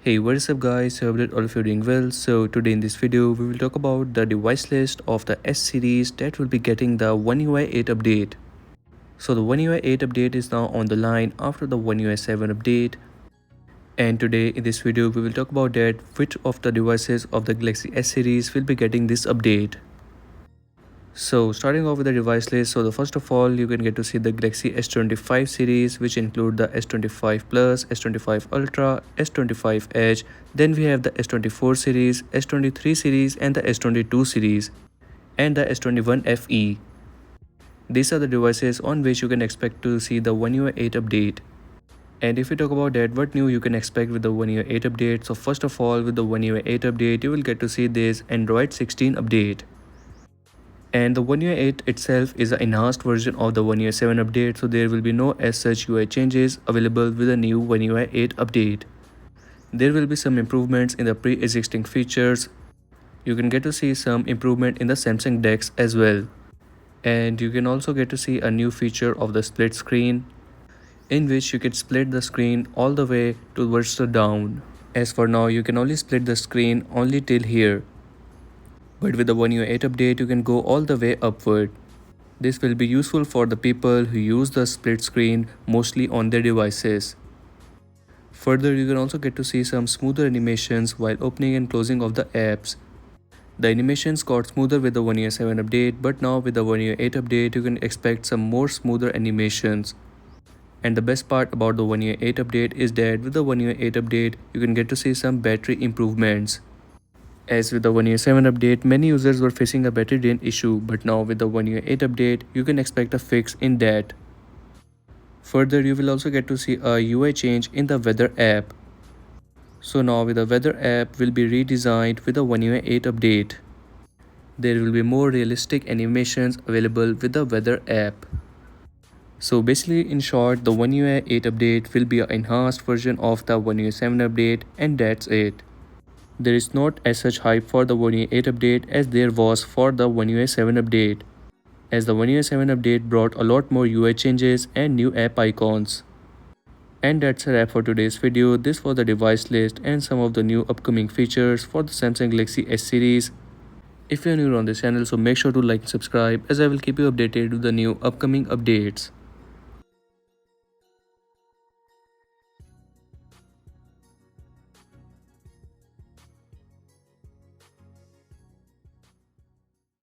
Hey, what is up guys? I hope that all of you are doing well. So today in this video we will talk about the device list of the S series that will be getting the OneUi 8 update. So the OneUi 8 update is now on the line after the OneUi 7 update. And today in this video we will talk about that which of the devices of the Galaxy S series will be getting this update. So starting off with the device list, so the first of all you can get to see the Galaxy S25 series, which include the S25 Plus, S25 Ultra, S25 Edge. Then we have the S24 series, S23 series and the S22 series and the S21 FE. These are the devices on which you can expect to see the OneUi 8 update. And if we talk about that, what new you can expect with the OneUi 8 update. So first of all, with the OneUi 8 update, you will get to see this Android 16 update. And the OneUi 8 itself is an enhanced version of the OneUi 7 update, so there will be no as such UI changes available with the new OneUi 8 update. There will be some improvements in the pre-existing features. You can get to see some improvement in the Samsung DeX as well. And you can also get to see a new feature of the split screen, in which you can split the screen all the way towards the down. As for now, you can only split the screen only till here. But with the OneUi 8 update, you can go all the way upward. This will be useful for the people who use the split screen mostly on their devices. Further, you can also get to see some smoother animations while opening and closing of the apps. The animations got smoother with the OneUi 7 update, but now with the OneUi 8 update, you can expect some more smoother animations. And the best part about the OneUi 8 update is that with the OneUi 8 update, you can get to see some battery improvements. As with the OneUi 7 update, many users were facing a battery drain issue, but now with the OneUi 8 update, you can expect a fix in that. Further, you will also get to see a UI change in the weather app. So now with the weather app will be redesigned with the OneUi 8 update. There will be more realistic animations available with the weather app. So basically, in short, the OneUi 8 update will be an enhanced version of the OneUi 7 update, and that's it. There is not as such hype for the OneUi 8 update as there was for the OneUi 7 update, as the OneUi 7 update brought a lot more UI changes and new app icons. And that's a wrap for today's video. This was the device list and some of the new upcoming features for the Samsung Galaxy S series. If you're new on this channel, so make sure to like and subscribe, as I will keep you updated with the new upcoming updates.